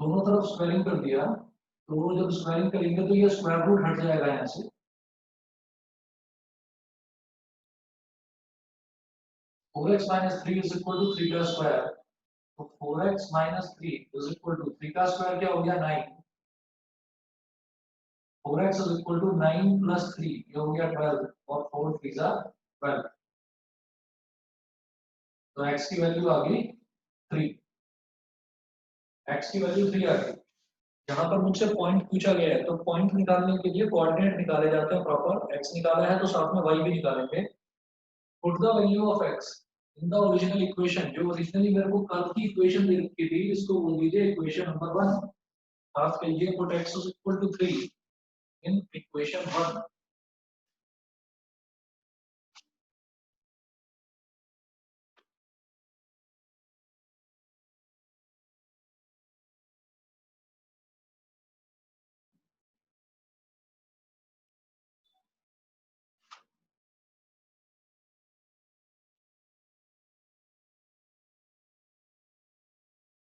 दोनों तरफ स्क्वायरिंग कर दिया, तो जब स्क्वायरिंग करेंगे तो ये स्क्वायर रूट हट जाएगा यहाँ से। 4x minus 3 is equal to 3 का स्क्वायर, तो 4x minus 3 is equal to 3 का स्क्वायर क्या हो गया 9, 4x is equal to 9 plus 3 ये हो गया 12 और 4 3 जा 12, तो x की वैल्यू आ गई 3, x की वैल्यू 3 आ गई। यहाँ पर मुझसे पॉइंट पूछा गया है, तो पॉइंट निकालने के लिए कोऑर्डिनेट निकाले जाते हैं प्रॉपर, x निकाला है तो साथ में y भी निकालेंगे। Put the value of x in the original equation, जो ओरिजिनली मेरे को कर्व की इक्वेशन दे रखी थी इसको बोल दीजिए इक्वेशन नंबर 1। साथ कीजिए put x is equal to 3 in equation 1।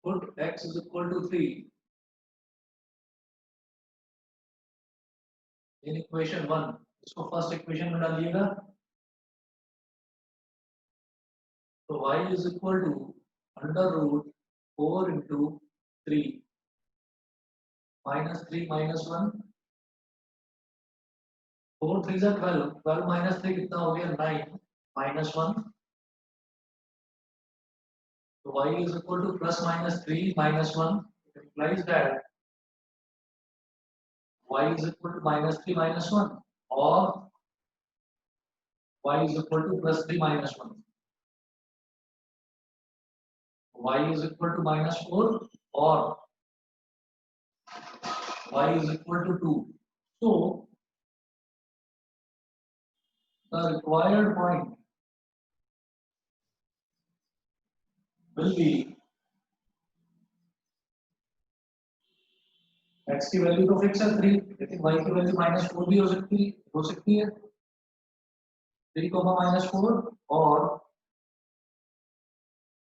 Put x is equal to 3 in equation 1, इसको फर्स्ट इक्वेशन में डालिएगा, तो y is equal to under root 4 into 3 minus 3 minus 1, 4 3 जा 12, 12 माइनस 3 कितना हो गया 9 माइनस 1, तो y is equal to plus minus 3 minus 1. It implies that y is equal to minus 3 minus 1 or y is equal to plus 3 minus 1. Y is equal to minus 4 or y is equal to 2. So the required point will be x की value तो fix है 3, लेकिन y की value minus 4 भी हो सकती है 3 minus 4 और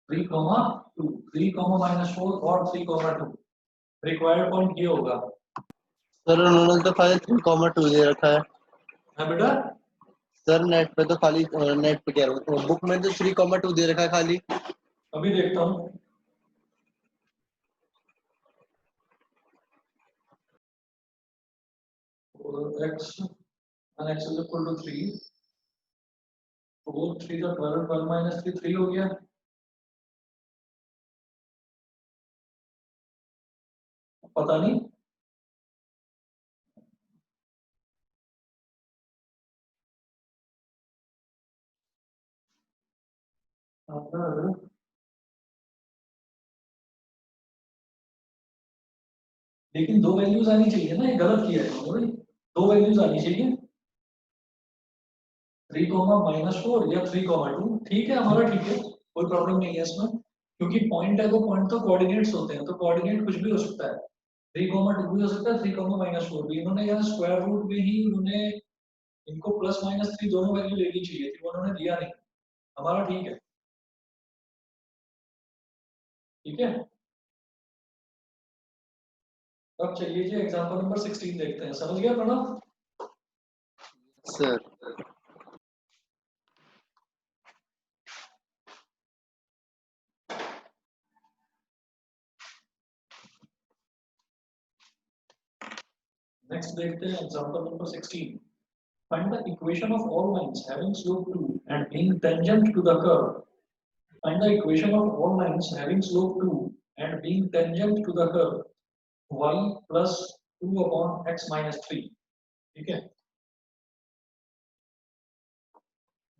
3 2, 3 माइनस 4 और 3 2। रिक्वायर्ड पॉइंट ये होगा। सर उन्होंने तो खाली 3,2 दे रखा है। हाँ बेटा, सर नेट पे तो खाली नेट पे कह रहा हूँ, बुक में तो 3,2 दे रखा है खाली। अभी देखता हूँ। x and x is equal to 3, 4 3 का 12, 12 minus 3 3 हो गया। पता नहीं अगर लेकिन दो वैल्यूज आनी चाहिए ना, ये गलत किया है भाई, दो वैल्यूज आनी चाहिए 3 माइनस 4 या 3 2। ठीक है हमारा, ठीक है कोई प्रॉब्लम नहीं है इसमें, क्योंकि पॉइंट है तो पॉइंट तो कोऑर्डिनेट्स होते हैं, तो कोऑर्डिनेट कुछ भी हो सकता है, 3 2 भी हो सकता है, 3 माइनस 4 भी। इन्होंने यहाँ स्क्वायर रूट में ही उन्होंने इनको प्लस माइनस 3 दोनों वैल्यू लेनी चाहिए थी, उन्होंने दिया नहीं। हमारा ठीक है, ठीक है। अब चलिए जी एग्जांपल नंबर 16 देखते हैं, समझ गया प्रणव? सर नेक्स्ट देखते हैं example number 16। Find the equation of all lines having slope 2 and being tangent to the curve. Find the equation of all lines having slope 2 and being tangent to the curve y plus 2 upon x minus 3। ठीक है,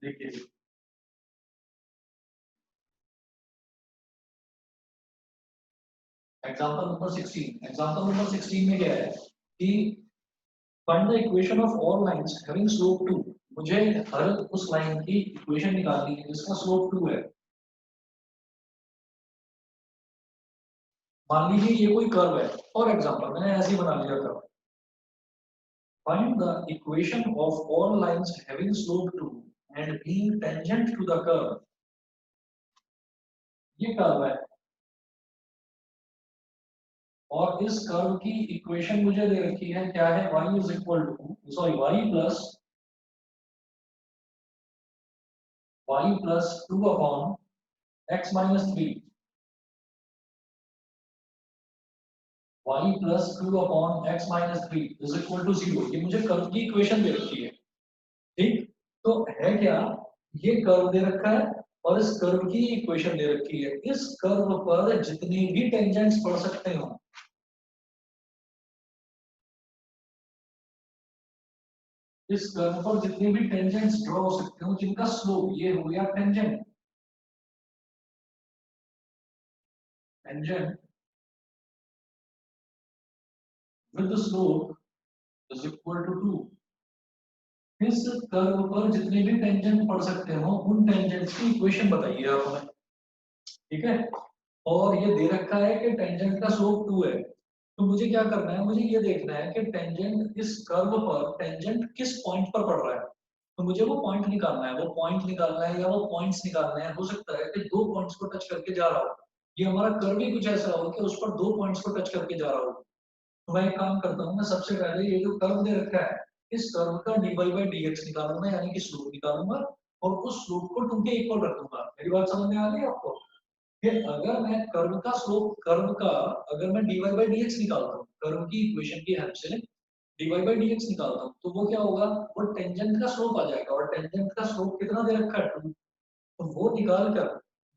देखिए example number 16। Example number 16 में क्या है कि find the equation of all lines having slope 2। मुझे हर उस line की इक्वेशन निकालनी है जिसका स्लोप 2 है। मान लीजिए ये कोई कर्व है, फॉर एग्जांपल मैंने ऐसे ही बना लिया curve. Find the equation of all lines having slope 2 and being tangent to the curve. ये कर्व है, और इस कर्व की इक्वेशन मुझे दे रखी है, क्या है, y is equal to, sorry y plus 2 upon x minus 3, y plus 2 upon x minus 3 is equal to 0। ये मुझे कर्व की इक्वेशन दे रखी है। ठीक, तो है क्या, ये कर्व दे रखा है और इस कर्व की इक्वेशन दे रखी है। इस कर्व पर जितने भी टेंजेंट्स पड़ सकते हो, इस कर्व पर जितने भी टेंजेंट्स ड्रॉ हो सकते हो, जिनका स्लोप ये हो गया tangent, tangent with slope is equal to 2। इस कर्व पर जितने भी टेंजेंट पड़ सकते हो, उन टेंजेंट्स की इक्वेशन बताइए आप हमें। ठीक है, और ये दे रखा है कि टेंजेंट का स्लोप 2 है। तो मुझे क्या करना है, मुझे ये देखना है कि टेंजेंट इस कर्व पर टेंजेंट किस पॉइंट पर पड़ रहा है। तो मुझे वो पॉइंट निकालना है, वो पॉइंट निकालना है या वो पॉइंट्स निकालना है। हो सकता है कि दो पॉइंट्स को टच करके जा रहा हो, ये हमारा कर्व ही कुछ ऐसा हो कि उस पर दो पॉइंट्स को टच करके जा रहा हो। तो मैं एक काम करता हूँ, मैं सबसे पहले ये जो कर्व दे रखा है, इस कर्व का dy बाई डी एक्स निकालूंगा, यानी कि स्लोप निकालूंगा, और उस स्लोप को 2 के इक्वल रख दूंगा। मेरी बात समझ में आ गई आपको? कि अगर मैं कर्व का स्लोप, कर्व का अगर मैं dy बाई डी एक्स निकालता हूँ कर्व की इक्वेशन की हेल्प से, dy बाई डी एक्स निकालता हूँ, तो वो क्या होगा, वो टेंजेंट का स्लोप आ जाएगा। और टेंजेंट का स्लोप कितना दे रखा है, 2। तो वो निकाल कर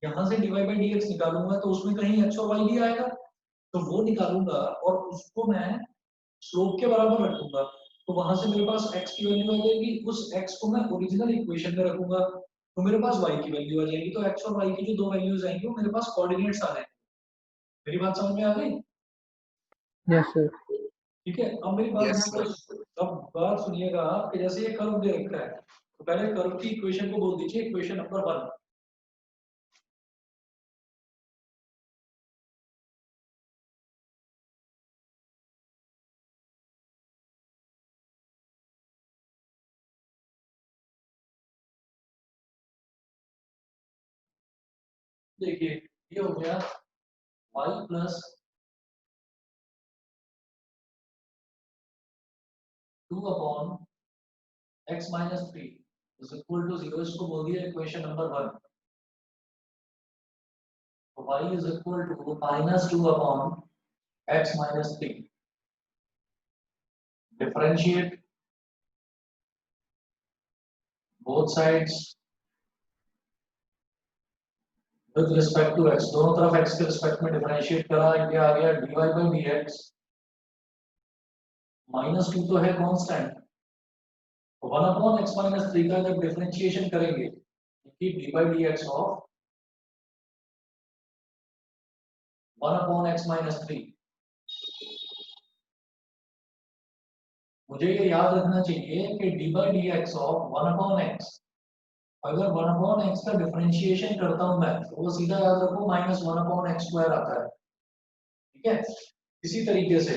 यहाँ से dy बाई डी एक्स निकालूंगा, तो उसमें कहीं x और y भी आएगा, तो वो निकालूंगा और उसको मैं स्लोप के बराबर रखूंगा। तो वहां से मेरे पास x की वैल्यू आ जाएगी, उस x को मैं ओरिजिनल इक्वेशन में रखूंगा, तो मेरे पास y की वैल्यू आ जाएगी। तो x और y की जो दो वैल्यूज आएंगी वो मेरे पास कोऑर्डिनेट्स आ जाएंगे। मेरी बात समझ में आ गई? Yes sir. ठीक है, अब मेरी बात यस ध्यान से, अब बात सुनिएगा कि जैसे ये कर्व दे रखा है, तो पहले कर्व की इक्वेशन को बोल दीजिए, इक्वेशन नंबर 1। देखिए, ये हो गया y plus 2 upon x minus 3 is equal to 0। इसको बोल दिया इक्वेशन नंबर 1। तो y is equal to minus 2 upon x minus 3। Differentiate both sides with respect to x। दोनों तरफ x के रिस्पेक्ट में डिफरेंशिएट करा, ये आ गया dy बाई dx। माइनस 2 तो है कांस्टेंट, तो 1 अपॉन x माइनस 3 का जब डिफरेंशिएशन करेंगे, कि dy by dx of 1 upon x minus 3। मुझे ये याद रखना चाहिए कि dy by dx of 1 upon x, अगर 1 अपॉन x का डिफरेंशिएशन करता हूं मैं, तो वो सीधा याद रखो माइनस 1 अपॉन x स्क्वायर आता है। ठीक है, इसी तरीके से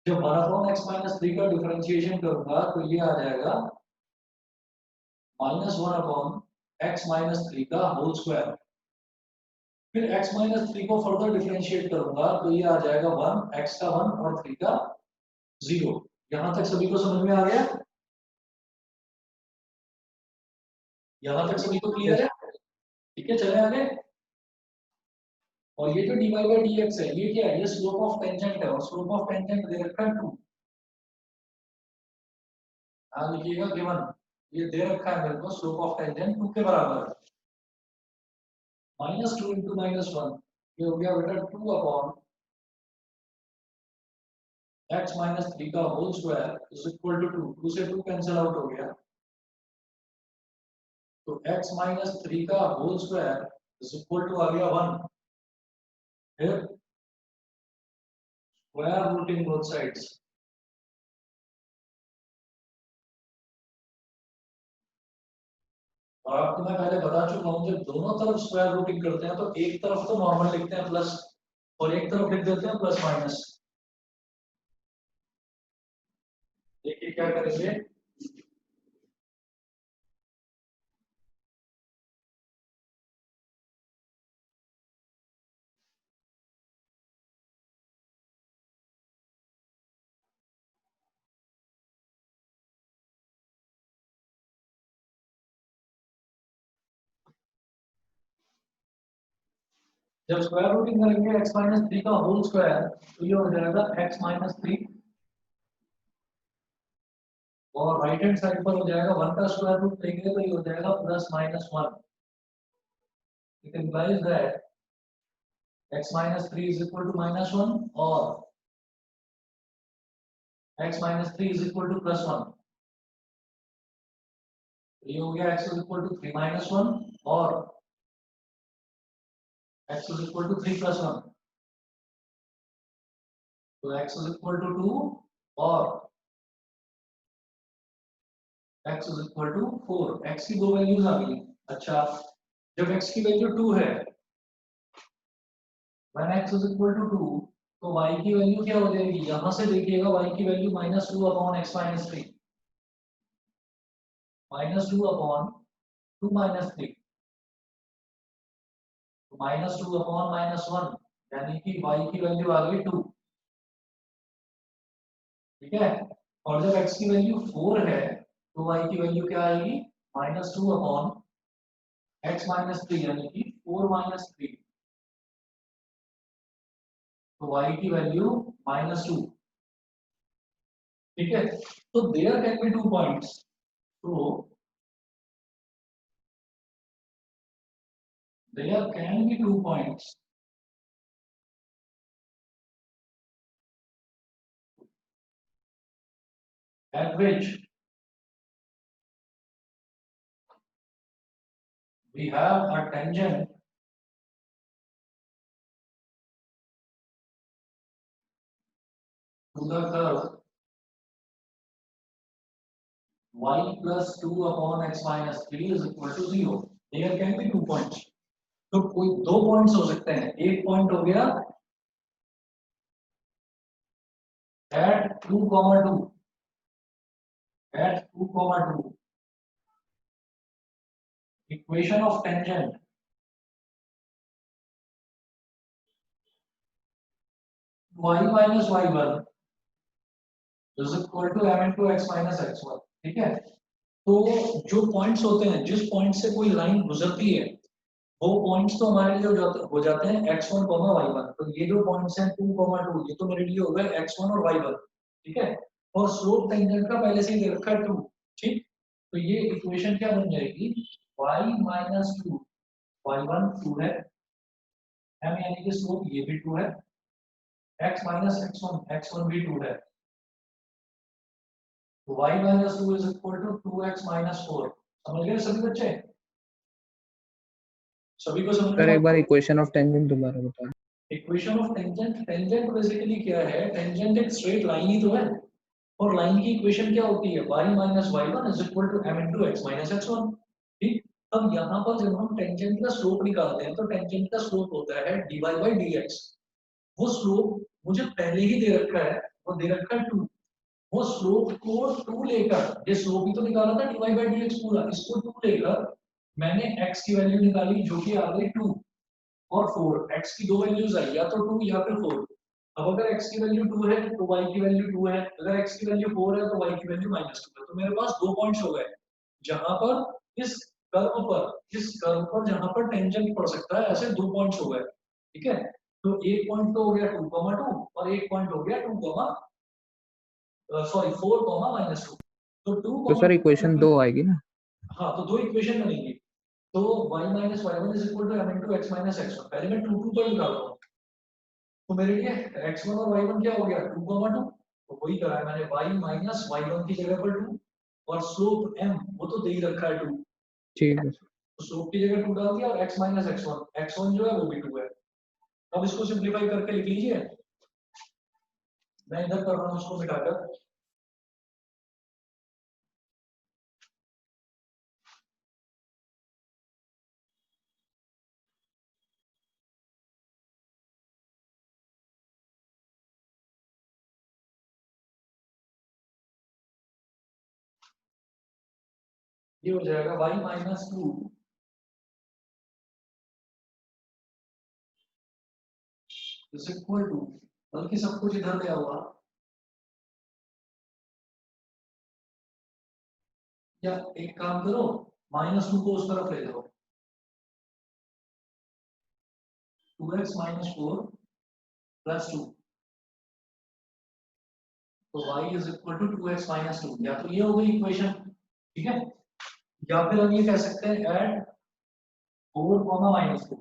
जब 1 अपॉन x माइनस 3 का डिफरेंशिएशन करूंगा, तो ये आ जाएगा माइनस 1 अपॉन x माइनस 3 का होल स्क्वायर। फिर x माइनस 3 को फर्दर डिफरेंशिएट करूंगा, तो ये आ जाएगा 1, x का 1 और 3 का 0। यहां तक सभी को समझ में आ गया? यहां तक सभी को क्लियर यस। है? ठीक है, चले आगे। और ये जो dy बाई dx है, ये क्या है, ये स्लोप ऑफ टेंजेंट है, और स्लोप ऑफ टेंजेंट दे रखा है 2। हाँ लिखिएगा, गिवन ये दे रखा है मेरे को, स्लोप ऑफ टेंजेंट 2 के बराबर है। माइनस 2 इंटू माइनस 1, ये हो गया बेटा 2 अपॉन x माइनस 3 का whole square is equal to 2। 2 से 2 कैंसिल आउट हो गया, तो x माइनस 3 का whole square is equal to आ गया 1। फिर स्क्वायर रूटिंग बोथ साइड्स, और आपको मैं पहले बता चुका हूं, जब दोनों तरफ स्क्वायर रूटिंग करते हैं, तो एक तरफ तो नॉर्मल लिखते हैं प्लस, और एक तरफ लिख देते हैं प्लस माइनस। देखिए क्या करेंगे, जब स्क्वायर रूटिंग करेंगे x माइनस थ्री का होल स्क्वायर तो ये हो जाएगा x माइनस थ्री और राइट हैंड साइड पर हो जाएगा 1 का स्क्वायर रूट लेंगे तो ये हो जाएगा plus minus 1. It implies that x minus 3 is equal to minus 1 or x minus 3 is equal to plus 1. ये हो गया x is equal to 3 minus 1 और x is equal to 3 plus 1. तो x is equal to 2 और x is equal to 4. x की दो values आ गई. अच्छा, जब x की वैल्यू 2 है, when x is equal to 2 तो y की वैल्यू क्या हो जाएगी? यहां से देखिएगा y की value -2 upon x minus 3. -2 upon 2 minus 3. -2 upon -1 यानी कि y की वैल्यू आ गई 2. ठीक है, और जब x की वैल्यू 4 है तो y की वैल्यू क्या आएगी? -2 अपॉन x minus 3 यानी कि 4 minus 3. तो y की वैल्यू -2. ठीक है, तो देयर कैन बी 2 पॉइंट्स. तो there can be 2 points at which we have a tangent to the curve y plus 2 upon x minus 3 is equal to 0. There can be 2 points. तो कोई दो points हो सकते हैं. एक पॉइंट हो गया at 2, 2 at 2, 2 equation of tangent y minus y1 is equal to m into x minus x1. ठीक है, तो जो पॉइंट्स होते हैं, जिस पॉइंट से कोई लाइन गुजरती है, वो पॉइंट्स तो हमारे लिए हो जाते हैं x1, y1. तो ये जो पॉइंट्स हैं 2, 2 ये तो मेरे लिए हो गए x1 और y1. ठीक है, और स्लोप टेंजेंट का पहले से ही दे रखा है 2. ठीक, तो ये इक्वेशन क्या बन जाएगी? y minus 2 y1 2 है, m यानी कि स्लोप ये भी 2 है, x minus x1 भी 2 है. तो y minus 2 is equal to 2x minus 4. समझ गए सभी बच्चे? सभी को समझ में? सर एक बार इक्वेशन ऑफ टेंजेंट दोबारा बताओ. Equation of tangent. Tangent basically क्या है? टेंजेंट एक स्ट्रेट लाइन ही तो है, और लाइन की इक्वेशन क्या होती है? y minus y1 is equal to m into x minus x1. ठीक, अब यहाँ पर जब हम टेंजेंट का स्लोप निकालते हैं तो टेंजेंट का स्लोप होता है dy by dx. वो स्लोप मुझे पहले ही दे रखा है, वो दे रखा है 2. वो स्लोप को 2 लेकर, ये स्लोप ही तो निकाला था dy by dx पूरा, इसको 2 लेकर मैंने x की वैल्यू निकाली जो कि आ गई 2 और 4. x की दो वैल्यूज आई, या तो 2 या फिर 4. अब अगर x की वैल्यू 2 है तो y की वैल्यू 2 है, अगर x की वैल्यू 4 है तो y की वैल्यू -2 है. तो मेरे पास दो पॉइंट्स हो गए जहां पर इस कर्व पर जहां पर टेंजेंट पड़ सकता है, ऐसे दो पॉइंट्स हो गए. ठीक है, तो एक पॉइंट तो हो गया 2, 2 और एक पॉइंट हो गया 4, -2. तो 2, तो सर इक्वेशन 2 आएगी ना? हाँ, तो दो इक्वेशन बनेगी. तो y minus y1 is equal to m into x minus x1. पहले मैं 2, 2 पर निकाल रहा हूँ. तो मेरे लिए x1 और y1 क्या हो गया? 2, 2. तो वही करा है मैंने, y minus y1 की जगह पर 2 और स्लोप m वो तो दे ही रखा है 2. ठीक है. तो स्लोप की जगह 2 डाल दिया और x minus x1 जो है वो भी 2 है. अब इसको सिंपलीफाई करके लिख लीजिए. मैं इधर कर रहा हूँ इसको मिटाकर. ये हो जाएगा y minus 2 is equal to, बल्कि सब कुछ इधर ले आऊंगा, या एक काम करो -2 को उस तरफ ले जाओ. 2x minus 4 plus 2, तो y is equal to 2x minus 2, या तो ये हो गई इक्वेशन, ठीक है, या फिर हम ये कह सकते हैं add 4 comma minus 2,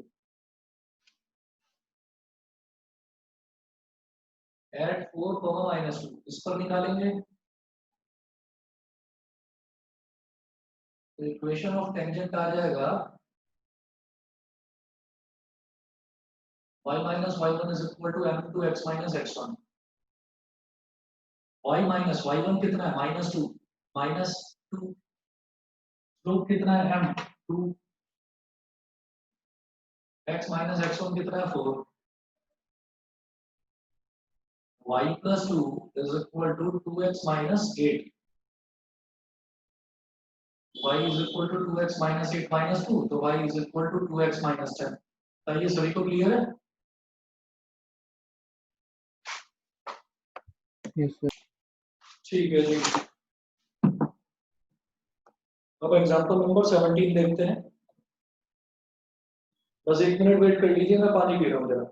add 4 comma minus 2, इस पर निकालेंगे तो इक्वेशन ऑफ टेंजेंट आ जाएगा y minus y1 is equal to m into x minus x1, y minus y1 कितना है -2, -2, स्लोप कितना है m 2, x minus x1 कितना है 4, y plus 2 is equal to 2x minus 8, y is equal to 2x minus 8 minus 2, तो y is equal to 2x minus 10, तो ये सभी को क्लियर है? Yes sir. ठीक है जी, अब एग्जांपल नंबर 17 देखते हैं, बस 1 मिनट वेट कर लीजिए, मैं पानी पी रहा हूँ जरा।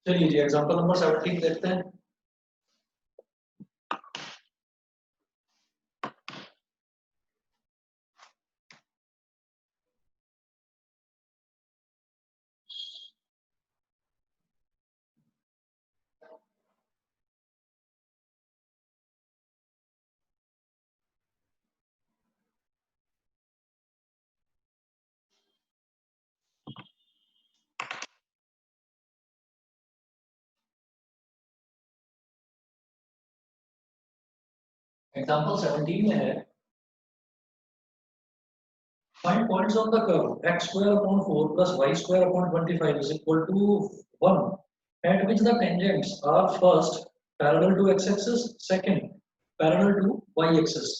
चलिए जी, एग्जांपल नंबर 17 देखते हैं। एग्जांपल 17 में है find points on the curve x square upon 4 plus y square upon 25 is equal to 1 at which the tangents are first parallel to x axis, second parallel to y axis।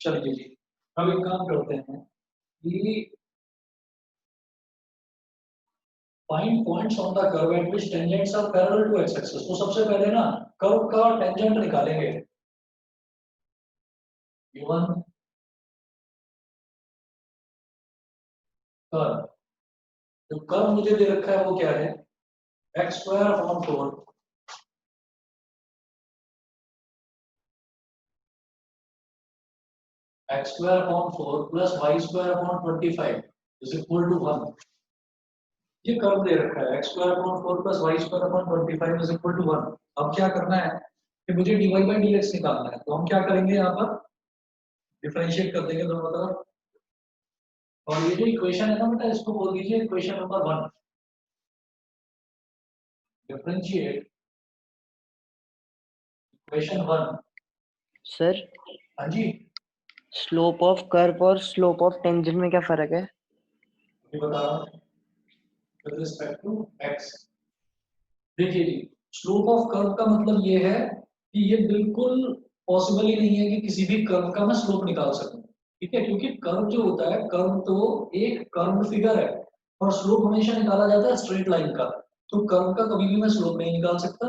चलिए जी, अब एक काम करते हैं कि find points on the curve at which tangents are parallel to x axis, तो सबसे पहले ना कर्व का टेंजेंट निकालेंगे, given कर्व, जो कर्व मुझे दे रखा है वो क्या है x square upon 4 x square upon 4 plus y square upon 25 is equal to 1। ये कर्व दे रखा है x square upon 4 plus y square upon 25 is equal to 1। अब क्या करना है कि मुझे dy by dx निकालना है, तो हम क्या करेंगे यहाँ पर डिफरेंशिएट कर देंगे दोनों तरफ, और ये जो इक्वेशन है ना बेटा, इसको बोल दीजिए equation number 1। Differentiate equation 1। Sir हाँ जी, स्लोप ऑफ कर्व और स्लोप ऑफ टेंजेंट में क्या फर्क है? ये बता रहा हूँ विद रिस्पेक्ट टू x। देखिए जी, स्लोप ऑफ कर्व का मतलब ये है कि ये बिल्कुल पॉसिबल ही नहीं है कि किसी भी कर्व का मैं स्लोप निकाल सकूं, ठीक है, क्योंकि कर्व जो होता है, कर्व तो एक कर्व फिगर है और स्लोप हमेशा निकाला जाता है स्ट्रेट लाइन का, तो कर्व का कभी भी मैं स्लोप नहीं निकाल सकता।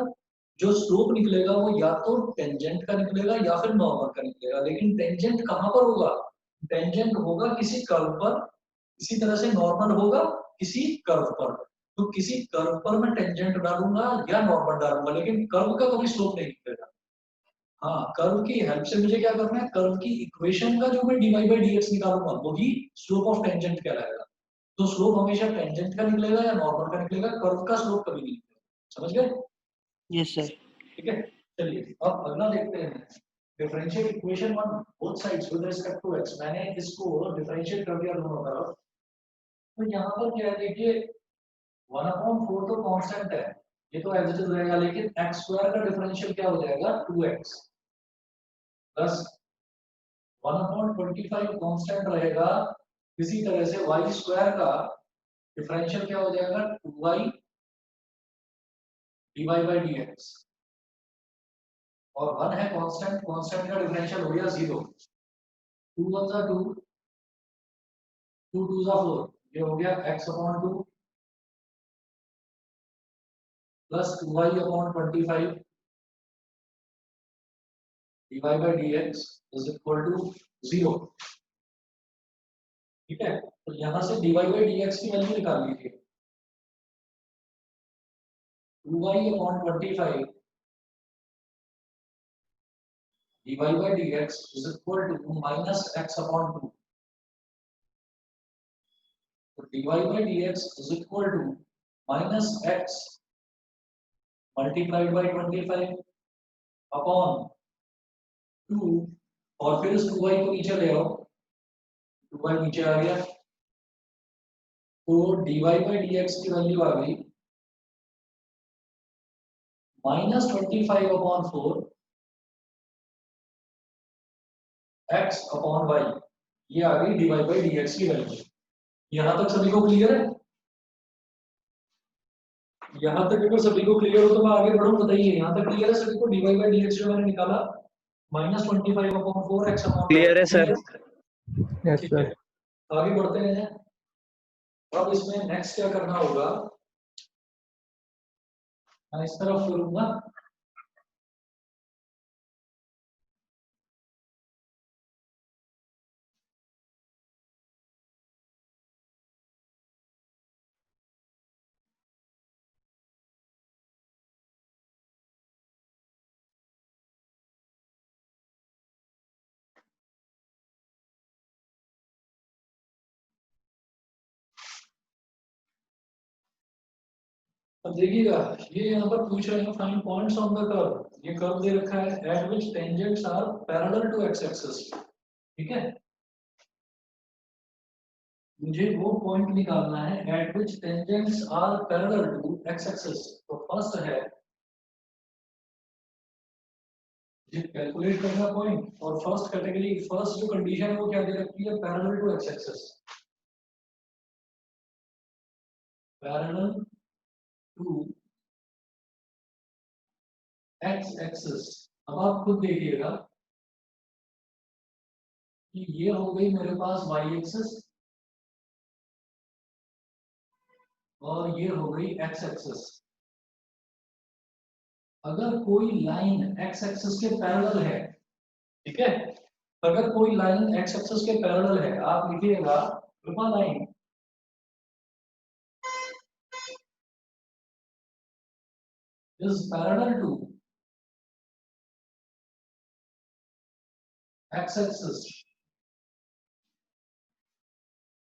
जो स्लोप निकलेगा वो या तो टेंजेंट का निकलेगा या फिर नॉर्मल का निकलेगा, लेकिन टेंजेंट कहाँ पर होगा, टेंजेंट होगा किसी कर्व पर, इसी तरह से नॉर्मल होगा किसी कर्व पर, तो किसी कर्व पर मैं टेंजेंट डालूंगा या नॉर्मल डालूंगा, लेकिन कर्व का कभी स्लोप नहीं निकलेगा। हाँ, कर्व की हेल्प से मुझे क्या करना है, कर्व की इक्वेशन का जो मैं dy by dx निकालूंगा वही स्लोप ऑफ टेंजेंट कहलाएगा। तो स्लोप हमेशा टेंजेंट का निकलेगा या नॉर्मल का निकलेगा, कर्व का स्लोप कभी नहीं निकलेगा। समझ गए? Yes sir. ठीक है, चलिए अब अगला देखते हैं। Differential equation one both sides with respect to x। मैंने इसको डिफरेंशिएट कर दिया दोनों तरफ। तो यहाँ पर क्या है, देखिए 1/4 तो कांस्टेंट है, ये तो एज इट इज रहेगा, लेकिन x स्क्वायर का डिफरेंशियल क्या हो जाएगा 2x प्लस 1/25 कांस्टेंट रहेगा। इसी तरह से y स्क्वायर का डिफरेंशियल क्या हो जाएगा 2y dy by dx, और 1 है कांस्टेंट, कांस्टेंट का डिफरेंशियल हो गया 0। 2 1 जा 2, 2 2 जा 4, ये हो गया x/2 plus 2y/25 dy by dx is equal to 0। ठीक है, तो यहां से dy by dx की वैल्यू निकाल लीजिए। 2y/25 dy by dx is equal to minus x/2। तो dy by dx is equal to minus x multiplied by 25 upon 2, और फिर इस 2y को नीचे ले आओ, 2y नीचे आ गया, तो dy by dx की वैल्यू आ गई -25/4 x अपॉन y। ये आ गई dy by dx की वैल्यू। यहां तक सभी को क्लियर है? यहां तक अगर सभी को क्लियर हो तो मैं आगे बढ़ूं, बताइए यहां तक क्लियर है सभी को? dy by dx जो मैंने निकाला -25/4 x अपॉन y। क्लियर है सर। यस ठीक सर। है, आगे बढ़ते हैं। अब इसमें नेक्स्ट क्या करना होगा, मैं इस तरफ करूंगा, अब देखिएगा ये यहाँ पर पूछ रहे हैं find points on the curve. ये कर्व दे रखा है at which tangents are parallel to x axis. ठीक है, मुझे वो पॉइंट निकालना है at which tangents are parallel to x axis. तो फर्स्ट है ये कैलकुलेट करना पॉइंट, और फर्स्ट कैटेगरी फर्स्ट जो कंडीशन है वो क्या दे रखी है, parallel to x axis, parallel to x axis. अब आप खुद देखिएगा कि ये हो गई मेरे पास वाई एक्सिस और ये हो गई एक्स एक्सिस। अगर कोई लाइन एक्स एक्सिस के पैरेलल है, ठीक है, अगर कोई लाइन एक्स एक्सिस के पैरेलल है, आप लिखिएगा कृपा line is parallel to x axis।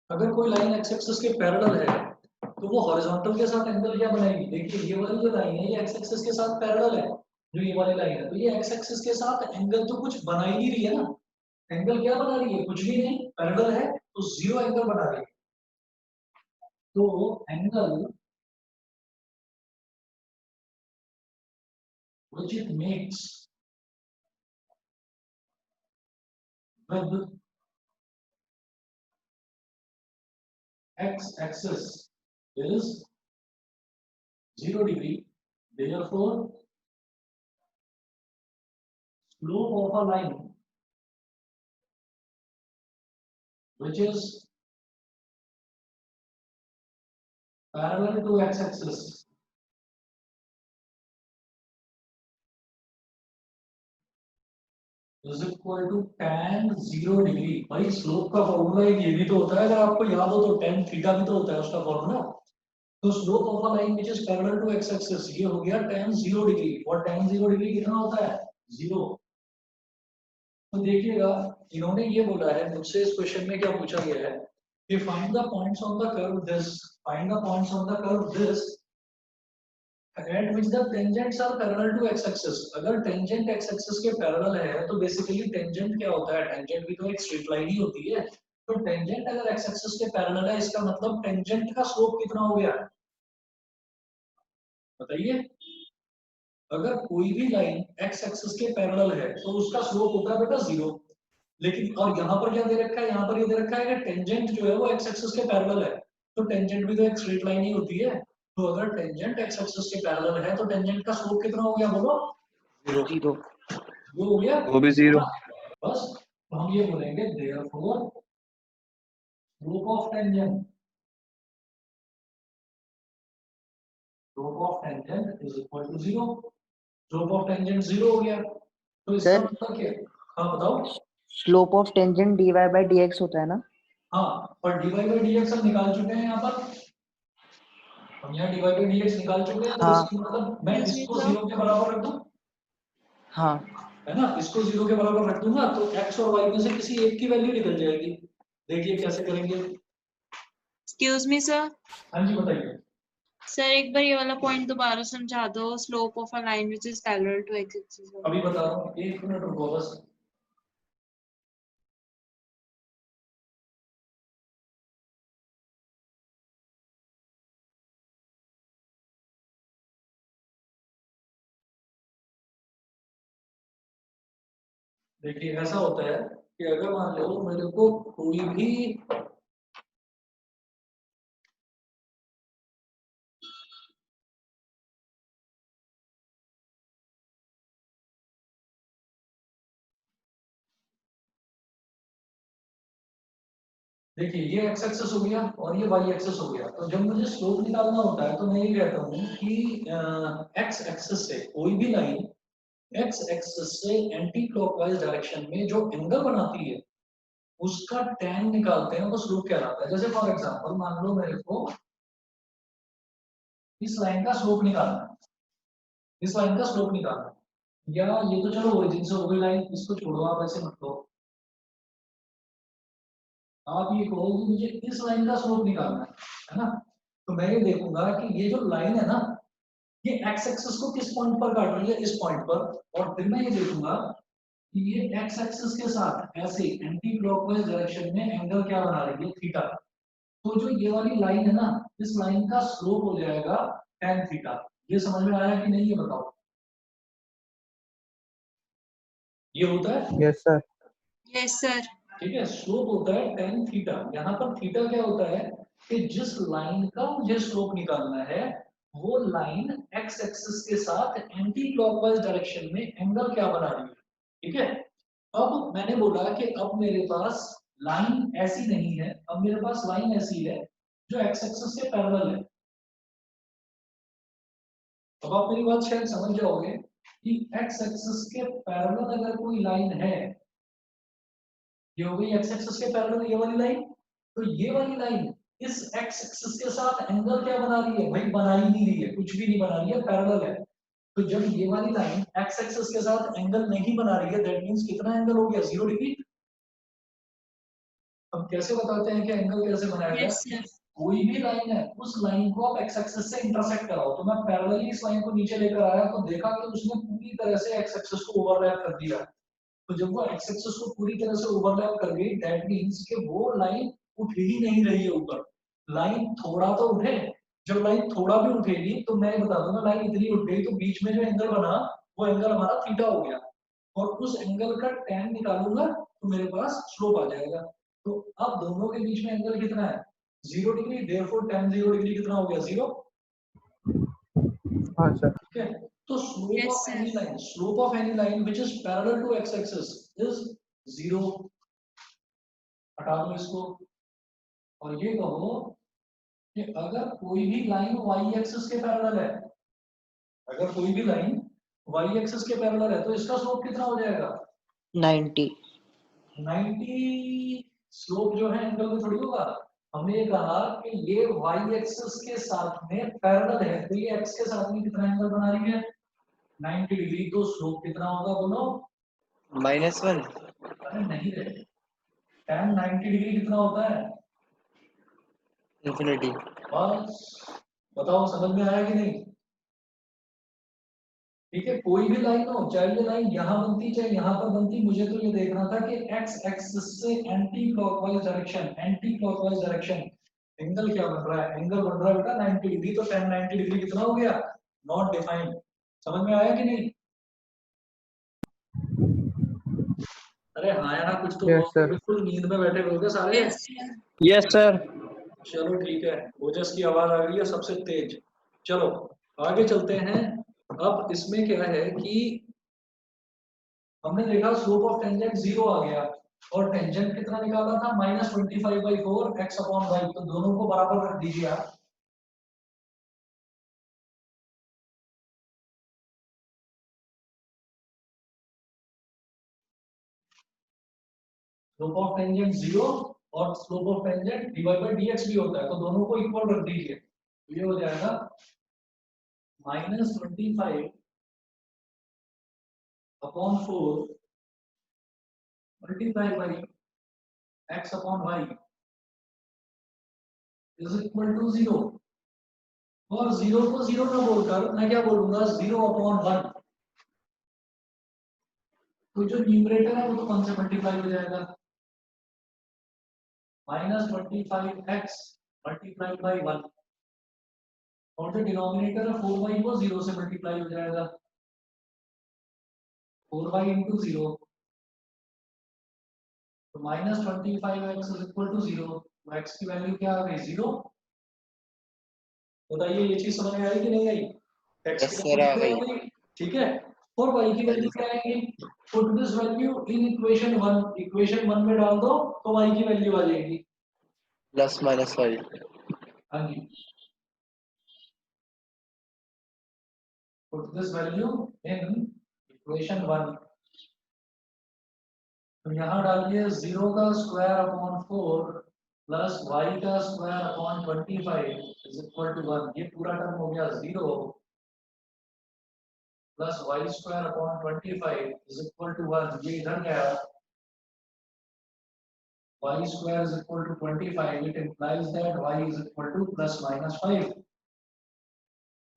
अगर कोई लाइन x एक्सिस के पैरेलल है तो वो हॉरिजॉन्टल के साथ एंगल क्या बनाएगी, देखिए ये वाली जो लाइन है ये x एक्सिस के साथ पैरेलल है, जो ये वाली लाइन है, तो ये x एक्सिस के साथ एंगल तो कुछ बना ही नहीं रही है ना। एंगल क्या बना रही है, कुछ भी नहीं, पैरेलल है तो जीरो एंगल बना रही है। तो angle which it makes with x axis is 0 degree, therefore slope of a line which is parallel to x axis is equal to tan 0 degree। भाई स्लोप का फॉर्मूला ये भी तो होता है, अगर आपको याद हो तो tan थीटा भी तो होता है उसका फॉर्मूला। तो slope of a line which is parallel to x axis ये हो गया tan 0 डिग्री, और tan 0 डिग्री कितना होता है 0। तो देखिएगा इन्होंने ये बोला है मुझसे, इस क्वेश्चन में क्या पूछा गया है कि find the points on the curve this, find the points on the curve this at which the tangents are parallel to x axis। अगर टेंजेंट x axis के पैरेलल है तो बेसिकली टेंजेंट क्या होता है, टेंजेंट भी तो एक स्ट्रेट लाइन ही होती है। तो टेंजेंट अगर x axis के पैरेलल है इसका मतलब टेंजेंट का स्लोप कितना हो गया बताइए। अगर कोई भी लाइन x एक्सिस के पैरेलल है तो उसका स्लोप होता है बेटा 0। लेकिन और यहाँ पर क्या दे रखा है, यहाँ पर ये दे रखा है कि टेंजेंट जो है वो x एक्सिस के पैरेलल है। तो टेंजेंट भी तो एक स्ट्रेट लाइन ही होती है। तो अगर टेंजेंट x एक्सिस के पैरेलल है तो टेंजेंट का स्लोप कितना हो गया बोलो? 0। वो हो गया, वो भी 0। बस तो हम ये बोलेंगे therefore slope of tangent, slope of tangent is equal to 0। Slope of tangent 0 हो गया तो इसका सर मतलब क्या? हाँ बताओ। Slope of tangent dy by dx होता है ना? हाँ पर dy by dx हम निकाल चुके हैं, यहाँ पर हम यहाँ dy by dx निकाल चुके हैं। तो हाँ। इसका मतलब मैं इसको 0 के बराबर रख दूं, हाँ है ना, इसको 0 के बराबर रख दूंगा तो x और y में से किसी एक की वैल्यू निकल जाएगी। देखिए कैसे करेंगे। Excuse me sir. हाँ जी बताइए। सर एक बार ये वाला पॉइंट दोबारा समझा दो, slope of a line which is parallel to x axis. अभी बता रहा हूँ, एक मिनट रुको बस। देखिए ऐसा होता है कि अगर मान लो मेरे को कोई भी देखिए ये x एक्सिस हो गया और ये y एक्सिस हो गया। तो जब मुझे स्लोप निकालना होता है तो मैं ये कहता हूँ कि x एक्सिस से कोई भी लाइन x एक्सिस से एंटी क्लॉकवाइज डायरेक्शन में जो एंगल बनाती है उसका tan निकालते हैं, वो स्लोप कहलाता है। जैसे फॉर एग्जांपल मान लो मेरे को इस लाइन का स्लोप निकालना है, इस लाइन का स्लोप निकालना है, या ये तो चलो ओरिजिन से हो गई लाइन, इसको छोड़ो आप ऐसे मत लो। आप ये कहो कि मुझे इस लाइन का स्लोप निकालना है ना, तो मैं ये देखूंगा कि ये जो लाइन है ना ये x एक्सिस को किस पॉइंट पर काट रही है, इस पॉइंट पर। और फिर मैं ये देखूंगा कि ये x एक्सिस के साथ ऐसे एंटी क्लॉकवाइज डायरेक्शन में एंगल क्या बना रही है, थीटा। तो जो ये वाली लाइन है ना, इस लाइन का स्लोप हो जाएगा tan थीटा। ये समझ में आया कि नहीं ये बताओ। ये होता है यस सर। Yes sir. ठीक है, स्लोप होता है tan थीटा। यहाँ पर थीटा क्या होता है कि जिस लाइन का मुझे स्लोप निकालना है वो लाइन x एक्सिस के साथ एंटी क्लॉकवाइज डायरेक्शन में एंगल क्या बना रही है। ठीक है, अब मैंने बोला कि अब मेरे पास लाइन ऐसी नहीं है, अब मेरे पास लाइन ऐसी है जो x एक्सिस के पैरेलल है। अब आप मेरी बात शायद समझ जाओगे कि x एक्सिस के पैरेलल अगर कोई लाइन है, ये हो गई x एक्सिस के पैरेलल ये वाली लाइन, तो ये वाली लाइन इस x एक्सिस के साथ एंगल क्या बना रही है भाई, बना ही नहीं रही है, कुछ भी नहीं बना रही है, पैरेलल है। तो जब ये वाली लाइन x एक्सिस के साथ एंगल नहीं बना रही है दैट मींस कितना एंगल हो गया, 0 डिग्री। हम कैसे बताते हैं कि एंगल कैसे बनाया यस गया? सर। कोई भी लाइन है उस लाइन को आप x एक्सिस से इंटरसेक्ट कराओ। तो मैं पैरेलली इस लाइन को नीचे लेकर आया तो देखा कि उसने पूरी तरह से x एक्सिस को ओवरलैप कर दिया। तो जब वो x एक्सिस को पूरी तरह से ओवरलैप कर गई दैट मींस कि वो लाइन उठ ही नहीं रही है ऊपर। लाइन थोड़ा तो उठे, जब लाइन थोड़ा भी उठेगी तो मैं बता दूंगा लाइन इतनी उठ गई तो बीच में जो एंगल बना वो एंगल हमारा थीटा हो गया, और उस एंगल का tan निकालूंगा तो मेरे पास स्लोप आ जाएगा। तो अब दोनों के बीच में एंगल कितना है, 0 डिग्री। देयरफॉर tan 0 डिग्री कितना हो गया, 0। हाँ सर। ठीक है, तो slope Yes, of sir. Any line, slope of any line which is parallel to x axis is 0। हटा दो इसको और ये कहो कि अगर कोई भी लाइन y एक्सिस के पैरेलल है, अगर कोई भी लाइन y एक्सिस के पैरेलल है तो इसका स्लोप कितना हो जाएगा, 90। 90। स्लोप जो है एंगल में थोड़ी होगा। हमने ये कहा कि ये y एक्सिस के साथ में पैरेलल है तो ये x के साथ में कितना एंगल बना रही है, 90 डिग्री। तो स्लोप कितना होगा बोलो, -1। अरे नहीं रे, tan 90 डिग्री कितना होता है? इंफिनिटी। बस बताओ समझ में आया कि नहीं? ठीक है, कोई भी लाइन हो, चाहे ये लाइन यहाँ बनती चाहे यहाँ पर बनती, मुझे तो ये देखना था कि एक्स एक्सिस से एंटी क्लॉकवाइज डायरेक्शन एंगल क्या बन रहा है? एंगल बन रहा है बेटा 90 डिग्री, तो tan 90 डिग्री कितना हो गया? Not defined. समझ में आया कि नहीं? अरे हाँ यार, कुछ तो Yes, sir. बिल्कुल नींद में बैठे लोग हैं सारे। Yes, sir. चलो ठीक है, ओजस की आवाज आ गई है सबसे तेज। चलो आगे चलते हैं। अब इसमें क्या है कि हमने देखा स्लोप ऑफ टेंजेंट 0 आ गया और टेंजेंट कितना निकाला था? -25/4 x अपॉन y। तो दोनों को बराबर रख दीजिए आप। स्लोप ऑफ टेंजेंट 0 और स्लोप ऑफ टेंजेंट dy/dx भी होता है, तो दोनों को इक्वल रख दीजिए। ये हो जाएगा -25/4 multiply by x upon y is equal to 0। और 0 को 0 ना बोलकर मैं क्या बोलूंगा? 0/1। तो जो न्यूमरेटर है वो तो 1 से मल्टीप्लाई हो जाएगा। -25x मल्टीप्लाई बाई 1 और जो डिनोमिनेटर है 4y वो 0 से मल्टीप्लाई हो जाएगा। 4y इंटू 0, तो -25x इज इक्वल टू 0। तो x की वैल्यू क्या आ गई? 0। बताइए ये चीज समझ में आई कि नहीं आई? x Yes, की sir, वैल्यू आ क्या गई। आ गई? ठीक है। और y की वैल्यू क्या आएगी? Put this value in equation 1। Equation 1 में डाल दो तो y की वैल्यू आ जाएगी। +-5। हाँ जी, put this value in equation 1। तो यहाँ डालिए 0 का स्क्वायर अपॉन 4 प्लस y का square upon 25 is equal to 1। ये पूरा टर्म हो गया 0 plus y square upon 25 is equal to 1। ये इधर गया, y square is equal to 25। It implies that y is equal to +-5।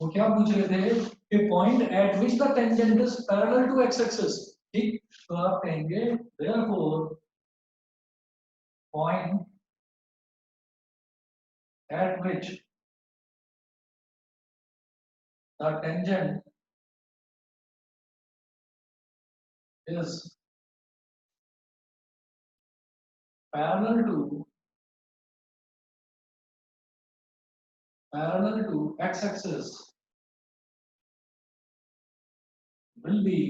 वो क्या पूछ रहे थे कि point at which the tangent is parallel to x axis. ठीक, तो आप कहेंगे therefore point at which the tangent is parallel to x axis will be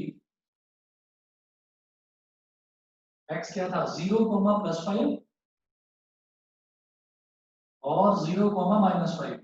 x क्या था? 0, +5 और 0, -5।